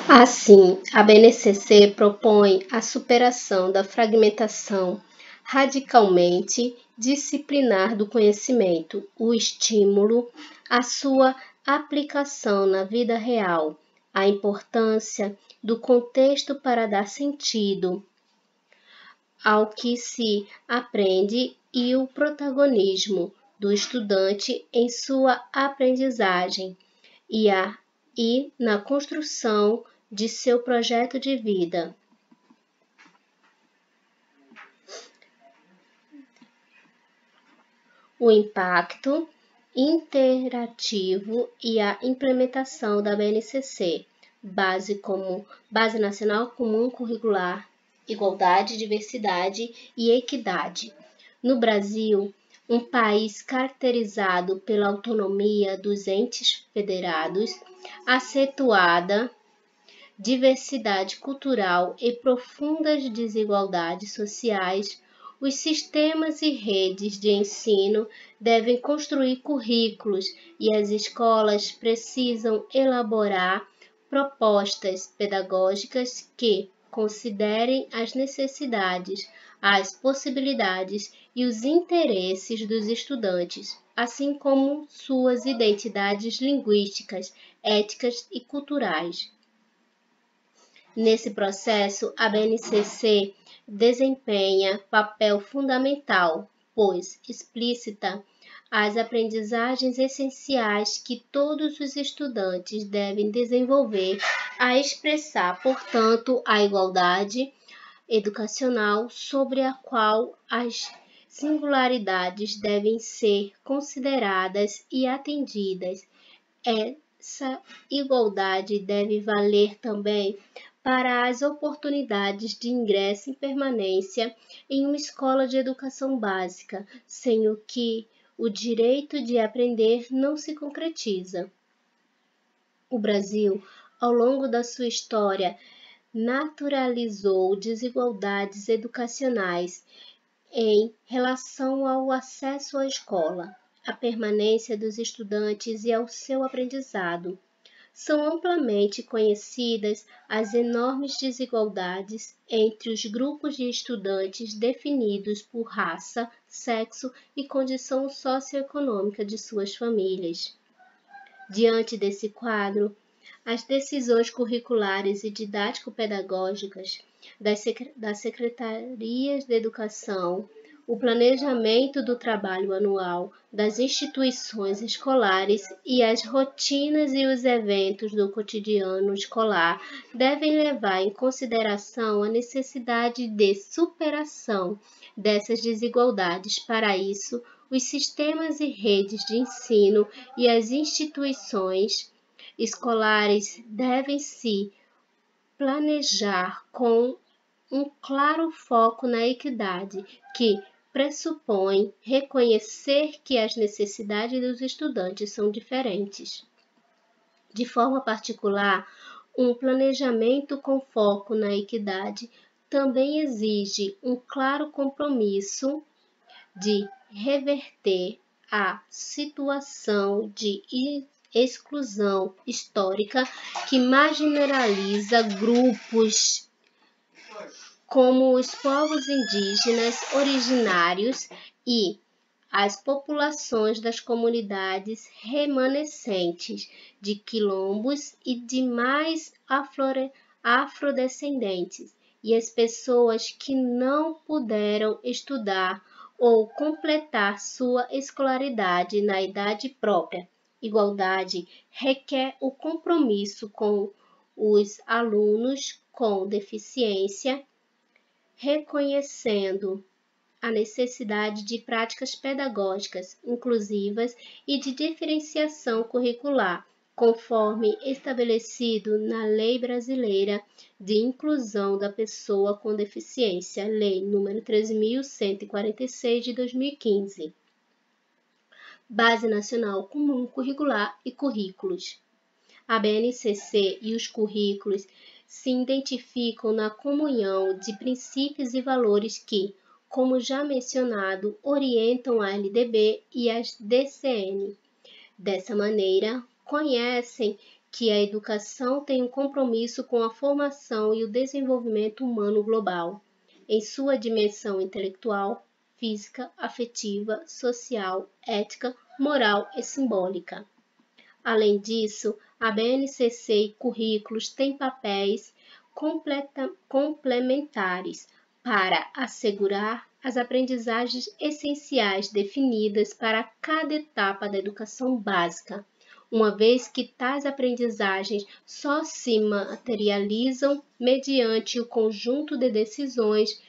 Assim, a BNCC propõe a superação da fragmentação radicalmente disciplinar do conhecimento, o estímulo à sua aplicação na vida real, a importância do contexto para dar sentido ao que se aprende e o protagonismo do estudante em sua aprendizagem e na construção de seu projeto de vida. O impacto interativo e a implementação da BNCC, Base Nacional Comum Curricular, Igualdade, Diversidade e Equidade. No Brasil, um país caracterizado pela autonomia dos entes federados, acentuada diversidade cultural e profundas desigualdades sociais, os sistemas e redes de ensino devem construir currículos e as escolas precisam elaborar propostas pedagógicas que considerem as necessidades, as possibilidades e os interesses dos estudantes, assim como suas identidades linguísticas, éticas e culturais. Nesse processo, a BNCC desempenha papel fundamental, pois explicita as aprendizagens essenciais que todos os estudantes devem desenvolver a expressar, portanto, a igualdade educacional sobre a qual as singularidades devem ser consideradas e atendidas. Essa igualdade deve valer também para as oportunidades de ingresso e permanência em uma escola de educação básica, sem o que o direito de aprender não se concretiza. O Brasil, ao longo da sua história, naturalizou desigualdades educacionais em relação ao acesso à escola, à permanência dos estudantes e ao seu aprendizado. São amplamente conhecidas as enormes desigualdades entre os grupos de estudantes definidos por raça, sexo e condição socioeconômica de suas famílias. Diante desse quadro, as decisões curriculares e didático-pedagógicas das secretarias de educação, o planejamento do trabalho anual das instituições escolares e as rotinas e os eventos do cotidiano escolar devem levar em consideração a necessidade de superação dessas desigualdades. Para isso, os sistemas e redes de ensino e as instituições escolares devem se planejar com um claro foco na equidade, que pressupõe reconhecer que as necessidades dos estudantes são diferentes. De forma particular, um planejamento com foco na equidade também exige um claro compromisso de reverter a situação de exclusão histórica que marginaliza grupos como os povos indígenas originários e as populações das comunidades remanescentes de quilombos e demais afrodescendentes, e as pessoas que não puderam estudar ou completar sua escolaridade na idade própria. Igualdade requer o compromisso com os alunos com deficiência, reconhecendo a necessidade de práticas pedagógicas inclusivas e de diferenciação curricular, conforme estabelecido na Lei Brasileira de Inclusão da Pessoa com Deficiência, Lei nº 13.146 de 2015. Base Nacional Comum Curricular e Currículos. A BNCC e os currículos se identificam na comunhão de princípios e valores que, como já mencionado, orientam a LDB e as DCN. Dessa maneira, conhecem que a educação tem um compromisso com a formação e o desenvolvimento humano global, em sua dimensão intelectual, física, afetiva, social, ética, moral e simbólica. Além disso, a BNCC e currículos têm papéis complementares para assegurar as aprendizagens essenciais definidas para cada etapa da educação básica, uma vez que tais aprendizagens só se materializam mediante o conjunto de decisões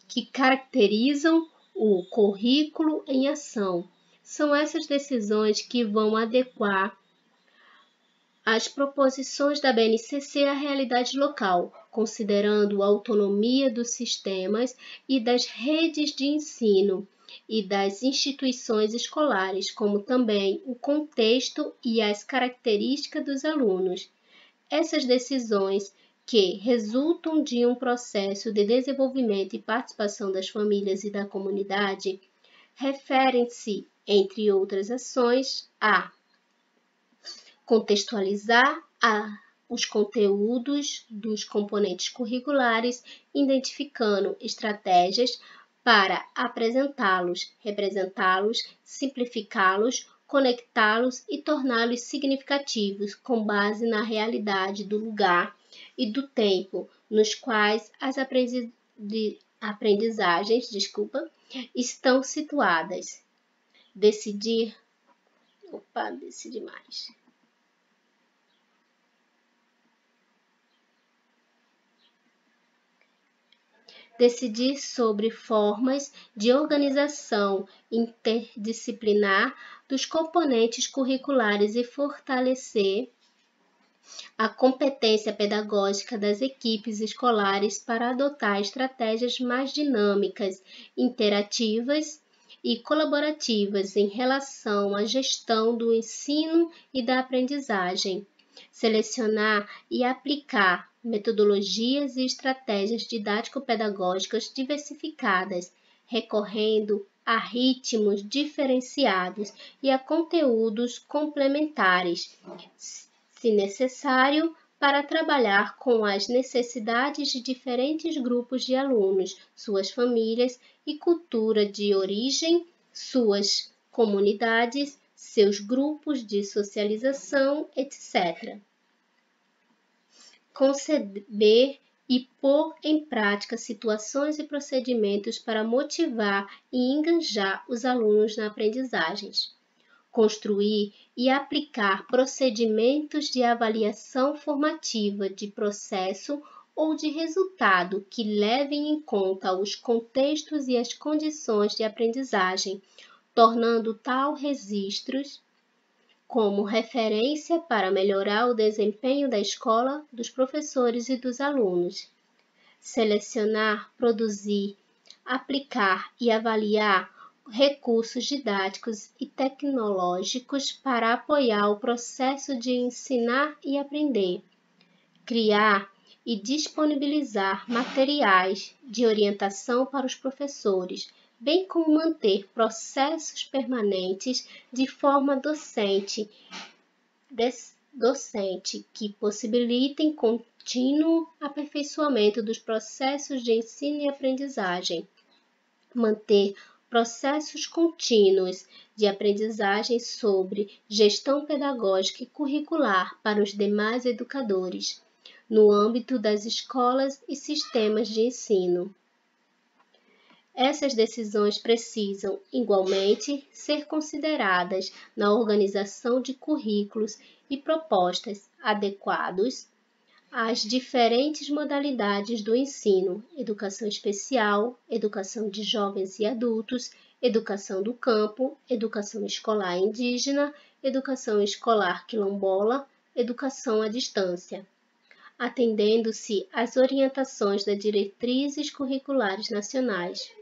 que caracterizam o currículo em ação. São essas decisões que vão adequar as proposições da BNCC à realidade local, considerando a autonomia dos sistemas e das redes de ensino e das instituições escolares, como também o contexto e as características dos alunos. Essas decisões, que resultam de um processo de desenvolvimento e participação das famílias e da comunidade, referem-se, entre outras ações, a contextualizar os conteúdos dos componentes curriculares, identificando estratégias para apresentá-los, representá-los, simplificá-los, conectá-los e torná-los significativos com base na realidade do lugar e do tempo nos quais as aprendizagens estão decidir mais. Decidir sobre formas de organização interdisciplinar dos componentes curriculares e fortalecer a competência pedagógica das equipes escolares para adotar estratégias mais dinâmicas, interativas e colaborativas em relação à gestão do ensino e da aprendizagem. Selecionar e aplicar metodologias e estratégias didático-pedagógicas diversificadas, recorrendo a ritmos diferenciados e a conteúdos complementares, se necessário, para trabalhar com as necessidades de diferentes grupos de alunos, suas famílias e cultura de origem, suas comunidades, seus grupos de socialização, etc. Conceber e pôr em prática situações e procedimentos para motivar e engajar os alunos na aprendizagem. Construir e aplicar procedimentos de avaliação formativa de processo ou de resultado que levem em conta os contextos e as condições de aprendizagem, tornando tal registros como referência para melhorar o desempenho da escola, dos professores e dos alunos. Selecionar, produzir, aplicar e avaliar recursos didáticos e tecnológicos para apoiar o processo de ensinar e aprender. Criar e disponibilizar materiais de orientação para os professores, bem como manter processos permanentes de forma docente que possibilitem contínuo aperfeiçoamento dos processos de ensino e aprendizagem. Manter processos contínuos de aprendizagem sobre gestão pedagógica e curricular para os demais educadores, no âmbito das escolas e sistemas de ensino. Essas decisões precisam, igualmente, ser consideradas na organização de currículos e propostas adequados às diferentes modalidades do ensino: educação especial, educação de jovens e adultos, educação do campo, educação escolar indígena, educação escolar quilombola, educação à distância, atendendo-se às orientações das diretrizes curriculares nacionais.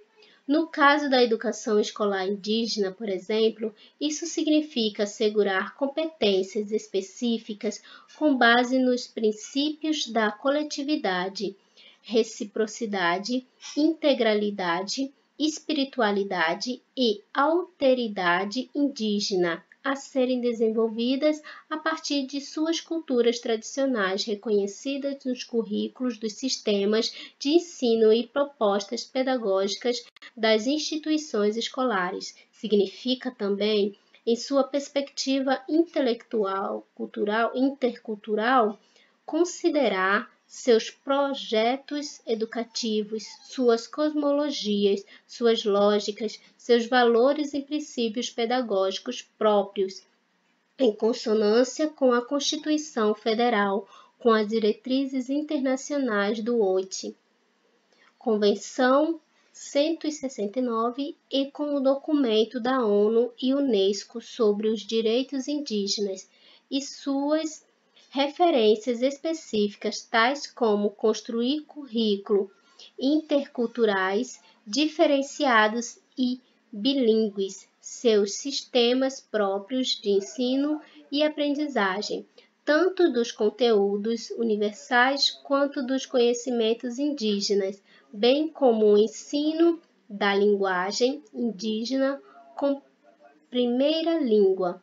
No caso da educação escolar indígena, por exemplo, isso significa assegurar competências específicas com base nos princípios da coletividade, reciprocidade, integralidade, espiritualidade e alteridade indígena, a serem desenvolvidas a partir de suas culturas tradicionais reconhecidas nos currículos dos sistemas de ensino e propostas pedagógicas das instituições escolares. Significa também, em sua perspectiva intelectual, cultural, intercultural, considerar seus projetos educativos, suas cosmologias, suas lógicas, seus valores e princípios pedagógicos próprios, em consonância com a Constituição Federal, com as diretrizes internacionais do OIT, Convenção 169 e com o documento da ONU e Unesco sobre os direitos indígenas e suas referências específicas, tais como construir currículo interculturais diferenciados e bilíngues, seus sistemas próprios de ensino e aprendizagem, tanto dos conteúdos universais quanto dos conhecimentos indígenas, bem como o ensino da linguagem indígena com primeira língua,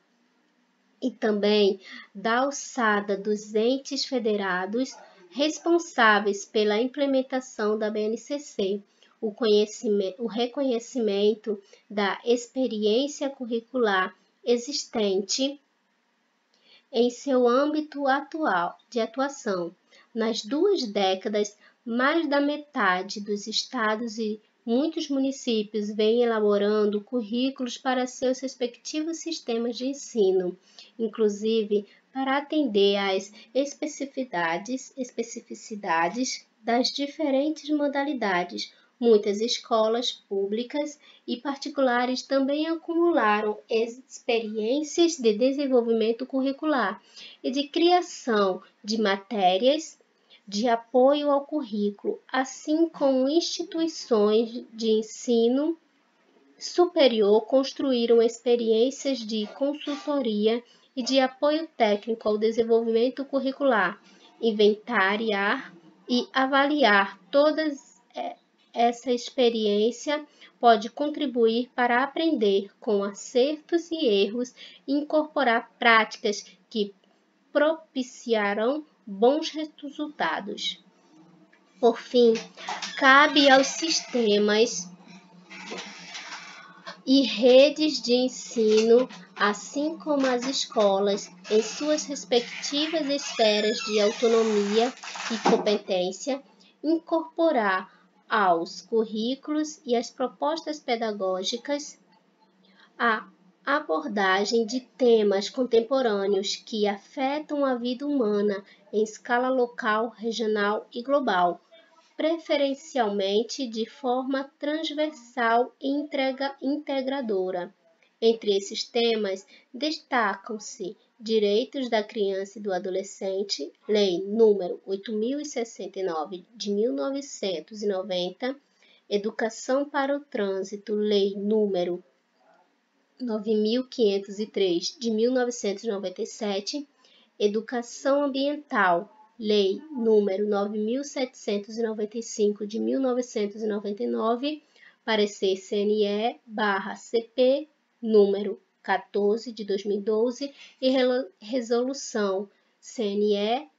e também da alçada dos entes federados responsáveis pela implementação da BNCC, o reconhecimento da experiência curricular existente em seu âmbito atual de atuação. Nas 2 décadas, mais da metade dos estados e muitos municípios vêm elaborando currículos para seus respectivos sistemas de ensino, inclusive para atender às especificidades das diferentes modalidades. Muitas escolas públicas e particulares também acumularam experiências de desenvolvimento curricular e de criação de matérias de apoio ao currículo, assim como instituições de ensino superior construíram experiências de consultoria e de apoio técnico ao desenvolvimento curricular, inventariar e avaliar todas essa experiência pode contribuir para aprender com acertos e erros e incorporar práticas que propiciarão bons resultados. Por fim, cabe aos sistemas e redes de ensino, assim como às escolas, em suas respectivas esferas de autonomia e competência, incorporar aos currículos e às propostas pedagógicas a abordagem de temas contemporâneos que afetam a vida humana em escala local, regional e global, preferencialmente de forma transversal e integradora. Entre esses temas, destacam-se Direitos da Criança e do Adolescente, Lei nº 8.069 de 1990, Educação para o Trânsito, Lei nº 9.503 de 1997, Educação Ambiental, Lei nº 9.795 de 1999, parecer CNE/CP número 14 de 2012 e resolução CNE/CP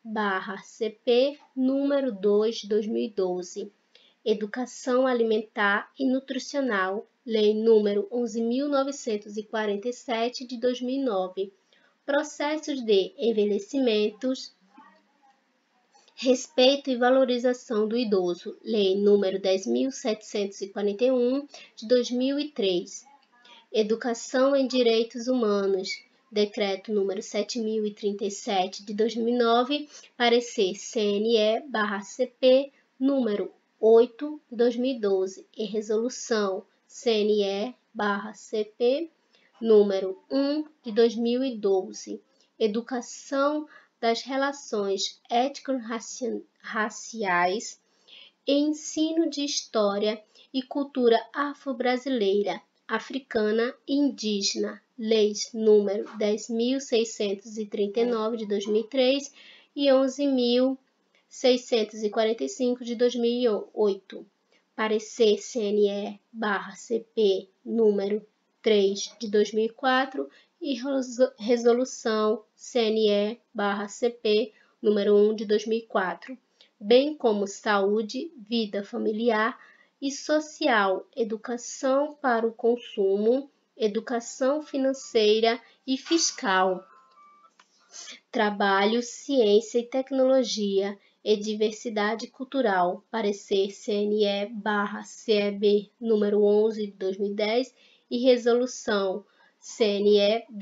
número 2 de 2012. Educação Alimentar e Nutricional, Lei nº 11.947 de 2009. Processos de envelhecimentos, Respeito e Valorização do Idoso, Lei nº 10.741 de 2003. Educação em Direitos Humanos, Decreto nº 7.037 de 2009, parecer CNE/CP número 8 de 2012 e Resolução CNE/CP número 1 de 2012. Educação das relações étnico-raciais e ensino de história e cultura afro-brasileira, africana e indígena, leis número 10.639 de 2003 e 11.645 de 2008. Parecer CNE/CP número 3 de 2004 e Resolução CNE/CP número 1 de 2004, bem como saúde, vida familiar e social, educação para o consumo, educação financeira e fiscal, trabalho, ciência e tecnologia e diversidade cultural, parecer CNE/CEB número 11 de 2010 e resolução CNE/CEB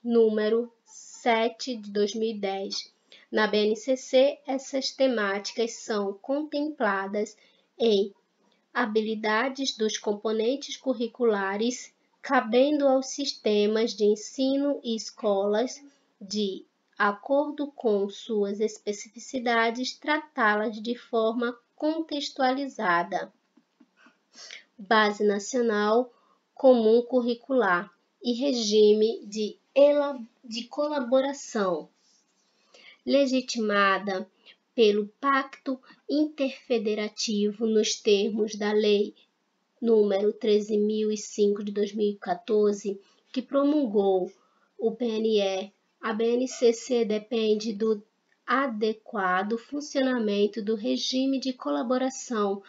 número 7 de 2010. Na BNCC, essas temáticas são contempladas em habilidades dos componentes curriculares, cabendo aos sistemas de ensino e escolas, de acordo com suas especificidades, tratá-las de forma contextualizada. Base Nacional Comum Curricular e regime de colaboração, legitimada pelo Pacto Interfederativo nos termos da Lei nº 13.005 de 2014, que promulgou o PNE. A BNCC depende do adequado funcionamento do regime de colaboração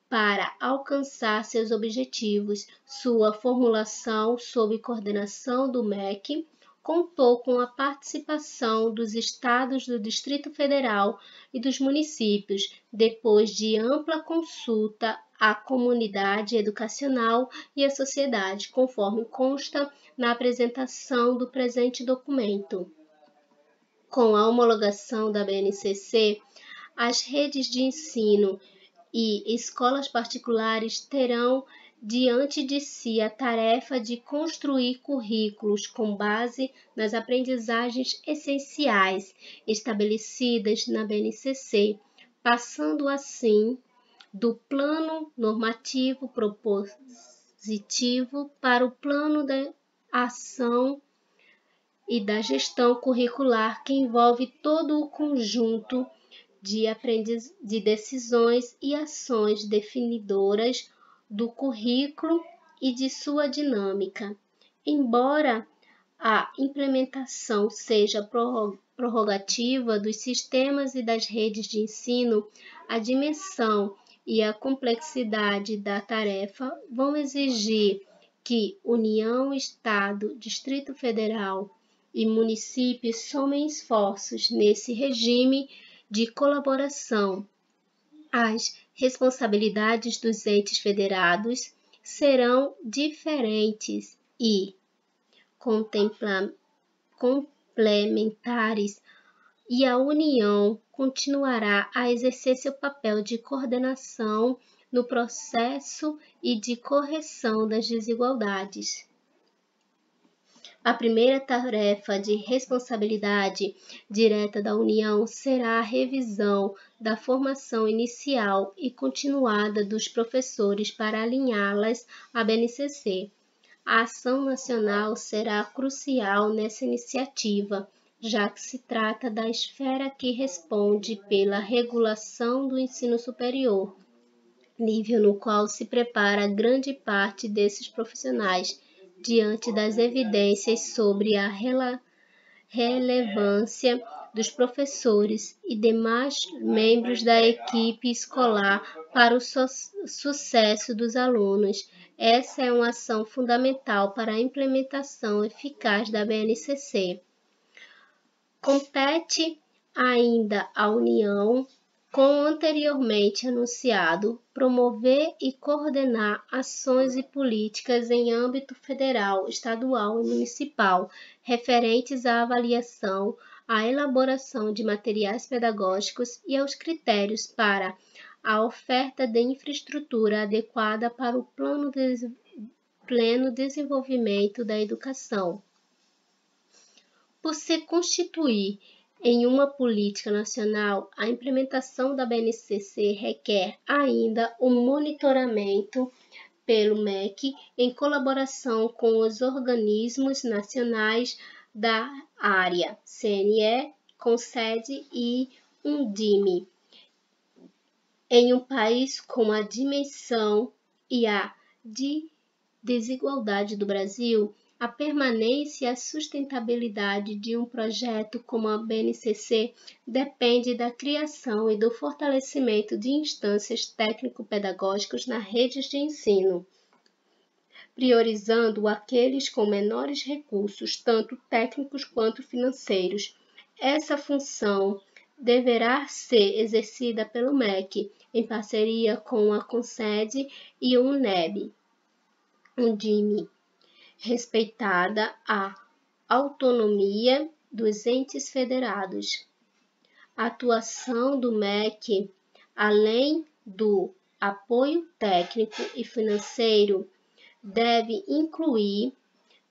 para alcançar seus objetivos. Sua formulação, sob coordenação do MEC, contou com a participação dos estados do Distrito Federal e dos municípios, depois de ampla consulta à comunidade educacional e à sociedade, conforme consta na apresentação do presente documento. Com a homologação da BNCC, as redes de ensino e escolas particulares terão diante de si a tarefa de construir currículos com base nas aprendizagens essenciais estabelecidas na BNCC, passando assim do plano normativo propositivo para o plano da ação e da gestão curricular, que envolve todo o conjunto de decisões e ações definidoras do currículo e de sua dinâmica. Embora a implementação seja prerrogativa dos sistemas e das redes de ensino, a dimensão e a complexidade da tarefa vão exigir que União, Estado, Distrito Federal e municípios somem esforços nesse regime de colaboração. As responsabilidades dos entes federados serão diferentes e complementares, e a União continuará a exercer seu papel de coordenação no processo e de correção das desigualdades. A primeira tarefa de responsabilidade direta da União será a revisão da formação inicial e continuada dos professores para alinhá-las à BNCC. A ação nacional será crucial nessa iniciativa, já que se trata da esfera que responde pela regulação do ensino superior, nível no qual se prepara grande parte desses profissionais, diante das evidências sobre a relevância dos professores e demais membros da equipe escolar para o sucesso dos alunos. Essa é uma ação fundamental para a implementação eficaz da BNCC. Compete ainda à União, como anteriormente anunciado, promover e coordenar ações e políticas em âmbito federal, estadual e municipal, referentes à avaliação, à elaboração de materiais pedagógicos e aos critérios para a oferta de infraestrutura adequada para o pleno desenvolvimento da educação. Por se constituir em uma política nacional, a implementação da BNCC requer ainda o monitoramento pelo MEC em colaboração com os organismos nacionais da área, CNE, CONSED e Undime. Em um país com a dimensão e a desigualdade do Brasil, A permanência e a sustentabilidade de um projeto como a BNCC depende da criação e do fortalecimento de instâncias técnico-pedagógicas nas redes de ensino, priorizando aqueles com menores recursos, tanto técnicos quanto financeiros. Essa função deverá ser exercida pelo MEC, em parceria com a CONSED e o UNDIME, respeitada a autonomia dos entes federados. A atuação do MEC, além do apoio técnico e financeiro, deve incluir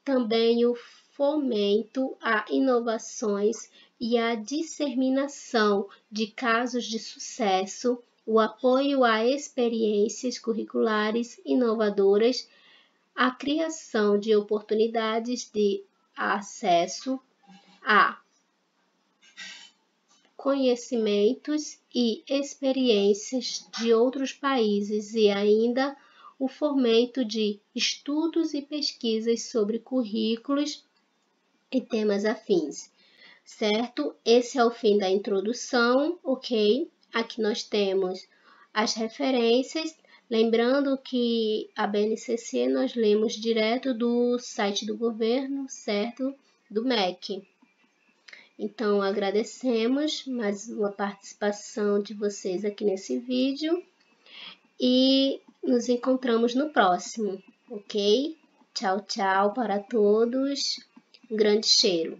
também o fomento a inovações e a disseminação de casos de sucesso, o apoio a experiências curriculares inovadoras, a criação de oportunidades de acesso a conhecimentos e experiências de outros países e ainda o fomento de estudos e pesquisas sobre currículos e temas afins, certo? Esse é o fim da introdução, ok? Aqui nós temos as referências. Lembrando que a BNCC nós lemos direto do site do governo, certo? Do MEC. Então, agradecemos mais uma participação de vocês aqui nesse vídeo e nos encontramos no próximo, ok? Tchau, tchau para todos. Um grande cheiro.